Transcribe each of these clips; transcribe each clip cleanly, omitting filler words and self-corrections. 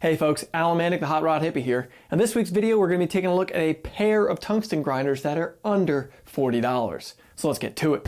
Hey folks, Alan Manick, the Hot Rod Hippie here. In this week's video, we're going to be taking a look at a pair of tungsten grinders that are under $40. So let's get to it.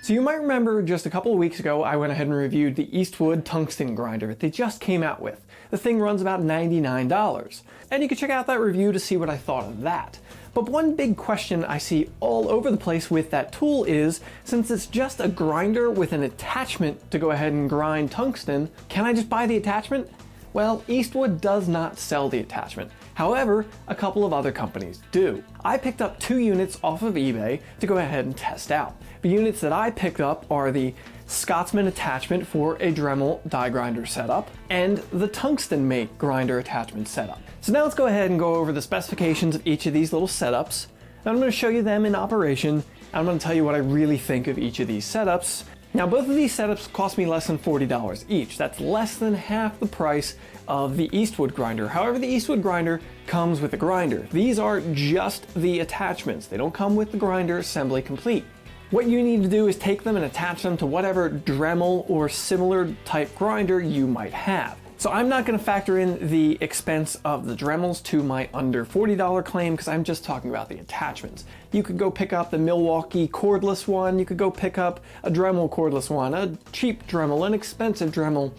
So you might remember just a couple of weeks ago, I went ahead and reviewed the Eastwood Tungsten Grinder they just came out with. The thing runs about $99. And you can check out that review to see what I thought of that. But one big question I see all over the place with that tool is, since it's just a grinder with an attachment to go ahead and grind tungsten, can I just buy the attachment? Well, Eastwood does not sell the attachment. However, a couple of other companies do. I picked up 2 units off of eBay to go ahead and test out. The units that I picked up are the Scottsman attachment for a Dremel die grinder setup and the TungstenMate grinder attachment setup. So now let's go ahead and go over the specifications of each of these little setups. Then I'm going to show you them in operation, and I'm going to tell you what I really think of each of these setups. Now both of these setups cost me less than $40 each. That's less than half the price of the Eastwood grinder. However, the Eastwood grinder comes with a grinder. These are just the attachments. They don't come with the grinder assembly complete. What you need to do is take them and attach them to whatever Dremel or similar type grinder you might have. So I'm not going to factor in the expense of the Dremels to my under $40 claim because I'm just talking about the attachments. You could go pick up the Milwaukee cordless one, you could go pick up a Dremel cordless one, a cheap Dremel, an expensive Dremel.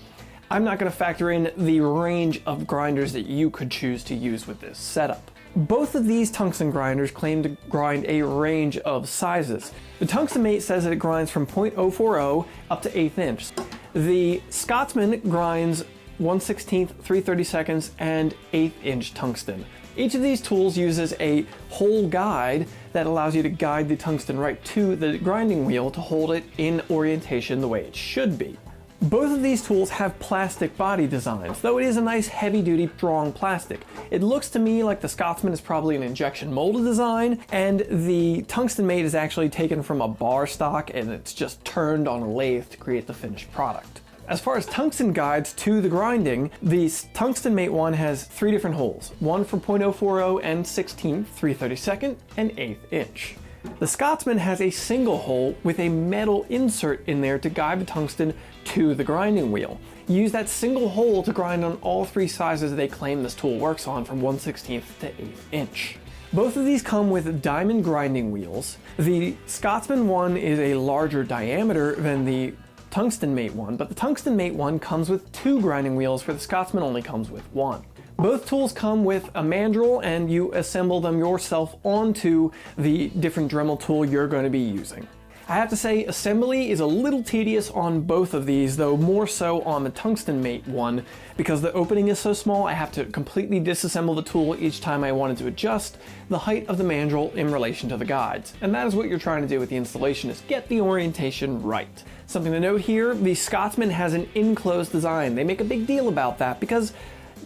I'm not going to factor in the range of grinders that you could choose to use with this setup. Both of these tungsten grinders claim to grind a range of sizes. The TungstenMate says that it grinds from .040 up to 1/8 inch. The Scottsman grinds 1/16, 3/32, and 1/8 inch tungsten. Each of these tools uses a hole guide that allows you to guide the tungsten right to the grinding wheel to hold it in orientation the way it should be. Both of these tools have plastic body designs, though it is a nice heavy-duty, strong plastic. It looks to me like the Scottsman is probably an injection molded design, and the TungstenMate is actually taken from a bar stock and it's just turned on a lathe to create the finished product. As far as tungsten guides to the grinding, the TungstenMate one has 3 different holes, one for .040 and 16th, 3/32, and 1/8 inch. The Scottsman has a single hole with a metal insert in there to guide the tungsten to the grinding wheel. You use that single hole to grind on all 3 sizes they claim this tool works on, from 1/16 to 1/8 inch. Both of these come with diamond grinding wheels. The Scottsman one is a larger diameter than the TungstenMate one, but the TungstenMate one comes with 2 grinding wheels where the Scottsman only comes with 1. Both tools come with a mandrel and you assemble them yourself onto the different Dremel tool you're going to be using. I have to say, assembly is a little tedious on both of these, though more so on the TungstenMate one, because the opening is so small I have to completely disassemble the tool each time I wanted to adjust the height of the mandrel in relation to the guides. And that is what you're trying to do with the installation, is get the orientation right. Something to note here, the Scottsman has an enclosed design. They make a big deal about that because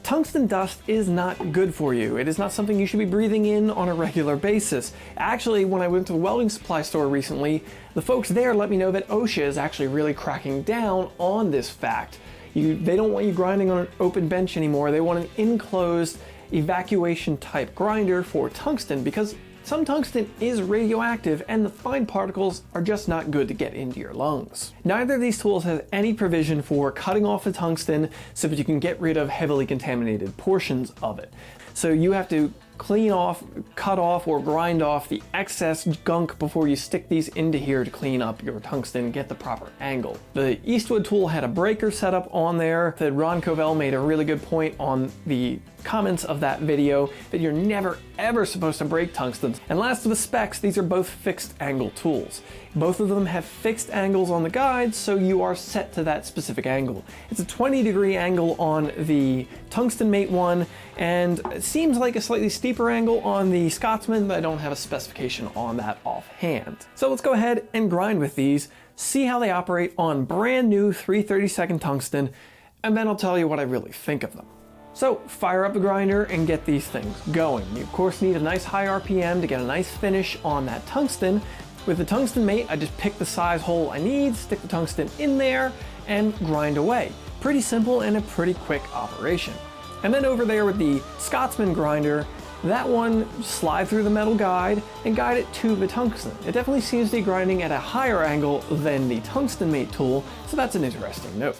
tungsten dust is not good for you. It is not something you should be breathing in on a regular basis. Actually, when I went to the welding supply store recently, the folks there let me know that OSHA is actually really cracking down on this fact. They don't want you grinding on an open bench anymore. They want an enclosed evacuation type grinder for tungsten because some tungsten is radioactive and the fine particles are just not good to get into your lungs. Neither of these tools has any provision for cutting off the tungsten so that you can get rid of heavily contaminated portions of it. So you have to clean off, cut off, or grind off the excess gunk before you stick these into here to clean up your tungsten and get the proper angle. The Eastwood tool had a breaker setup on there that Ron Covell made a really good point on the comments of that video that you're never ever supposed to break tungstens. And last to the specs, these are both fixed angle tools. Both of them have fixed angles on the guides, so you are set to that specific angle. It's a 20-degree angle on the TungstenMate one, and it seems like a slightly steeper angle on the Scottsman, but I don't have a specification on that offhand. So let's go ahead and grind with these, see how they operate on brand new 3/32 tungsten, and then I'll tell you what I really think of them. So fire up the grinder and get these things going. You of course need a nice high RPM to get a nice finish on that tungsten. With the TungstenMate, I just pick the size hole I need, stick the tungsten in there, and grind away. Pretty simple and a pretty quick operation. And then over there with the Scottsman grinder, that one slide through the metal guide and guide it to the tungsten. It definitely seems to be grinding at a higher angle than the TungstenMate tool, so that's an interesting note.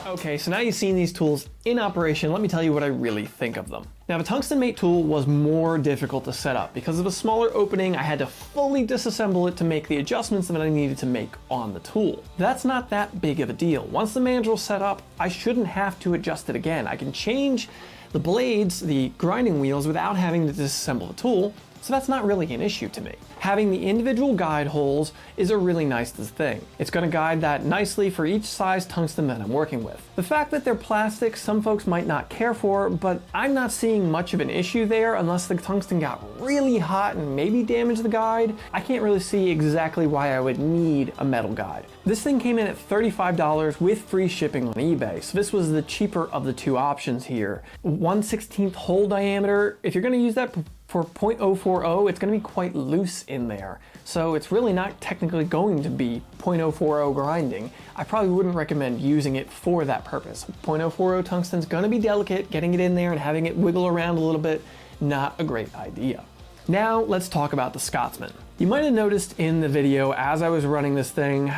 Okay, so now you've seen these tools in operation, let me tell you what I really think of them. Now, the TungstenMate tool was more difficult to set up. Because of a smaller opening, I had to fully disassemble it to make the adjustments that I needed to make on the tool. That's not that big of a deal. Once the mandrel's set up, I shouldn't have to adjust it again. I can change the blades, the grinding wheels, without having to disassemble the tool, so that's not really an issue to me. Having the individual guide holes is a really nice thing. It's going to guide that nicely for each size tungsten that I'm working with. The fact that they're plastic, some folks might not care for, but I'm not seeing much of an issue there unless the tungsten got really hot and maybe damaged the guide. I can't really see exactly why I would need a metal guide. This thing came in at $35 with free shipping on eBay, so this was the cheaper of the two options here. 1/16 hole diameter, if you're going to use that for 0.040, it's going to be quite loose in there. So it's really not technically going to be 0.040 grinding. I probably wouldn't recommend using it for that purpose. 0.040 tungsten's going to be delicate, getting it in there and having it wiggle around a little bit, not a great idea. Now let's talk about the Scottsman. You might have noticed in the video as I was running this thing,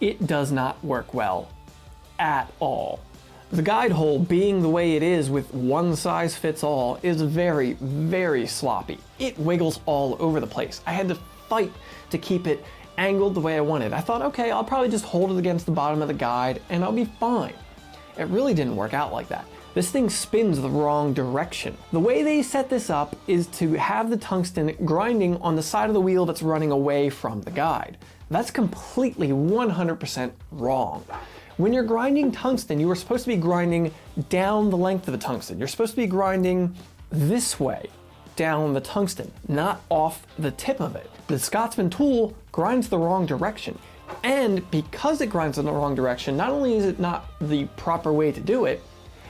it does not work well at all. The guide hole, being the way it is with one size fits all, is very, very sloppy. It wiggles all over the place. I had to fight to keep it angled the way I wanted. I thought, okay, I'll probably just hold it against the bottom of the guide and I'll be fine. It really didn't work out like that. This thing spins the wrong direction. The way they set this up is to have the tungsten grinding on the side of the wheel that's running away from the guide. That's completely 100% wrong. When you're grinding tungsten, you are supposed to be grinding down the length of the tungsten. You're supposed to be grinding this way down the tungsten, not off the tip of it. The Scottsman tool grinds the wrong direction. And because it grinds in the wrong direction, not only is it not the proper way to do it,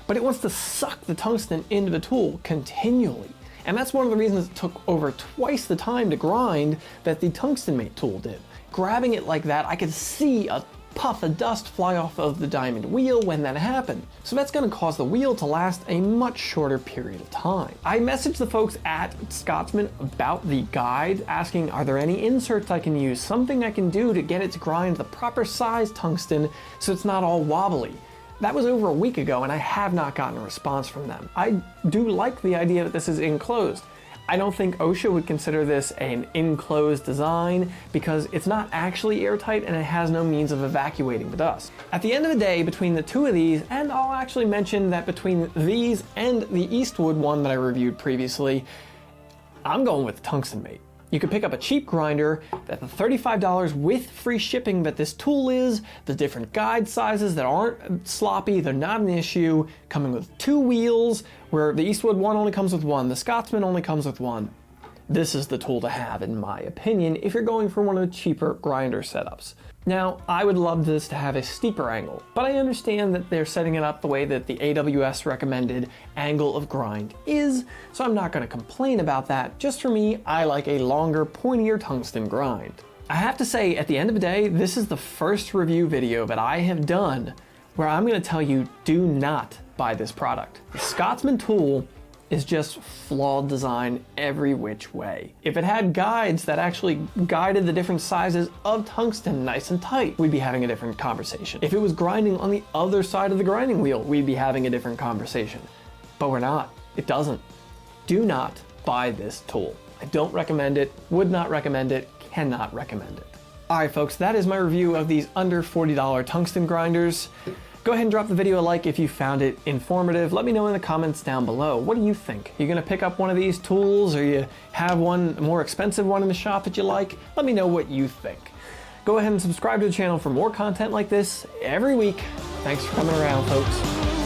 but it wants to suck the tungsten into the tool continually. And that's one of the reasons it took over twice the time to grind that the TungstenMate tool did. Grabbing it like that, I could see a puff of dust fly off of the diamond wheel when that happened. So that's going to cause the wheel to last a much shorter period of time. I messaged the folks at Scottsman about the guide, asking are there any inserts I can use, something I can do to get it to grind the proper size tungsten so it's not all wobbly. That was over a week ago and I have not gotten a response from them. I do like the idea that this is enclosed. I don't think OSHA would consider this an enclosed design because it's not actually airtight and it has no means of evacuating the dust. At the end of the day, between the two of these, and I'll actually mention that between these and the Eastwood one that I reviewed previously, I'm going with the TungstenMate. You could pick up a cheap grinder at the $35 with free shipping that this tool is, the different guide sizes that aren't sloppy, they're not an issue, coming with two wheels, where the Eastwood one only comes with one, the Scottsman only comes with one. This is the tool to have, in my opinion, if you're going for one of the cheaper grinder setups. Now, I would love this to have a steeper angle, but I understand that they're setting it up the way that the AWS recommended angle of grind is, so I'm not going to complain about that. Just for me, I like a longer, pointier tungsten grind. I have to say, at the end of the day, this is the first review video that I have done where I'm going to tell you, do not buy this product. The Scottsman tool is just flawed design every which way. If it had guides that actually guided the different sizes of tungsten nice and tight, we'd be having a different conversation. If it was grinding on the other side of the grinding wheel, we'd be having a different conversation. But we're not. It doesn't. Do not buy this tool. I don't recommend it, would not recommend it, cannot recommend it. Alright folks, that is my review of these under $40 tungsten grinders. Go ahead and drop the video a like if you found it informative. Let me know in the comments down below. What do you think? You gonna pick up one of these tools, or you have one, a more expensive one in the shop that you like? Let me know what you think. Go ahead and subscribe to the channel for more content like this every week. Thanks for coming around, folks.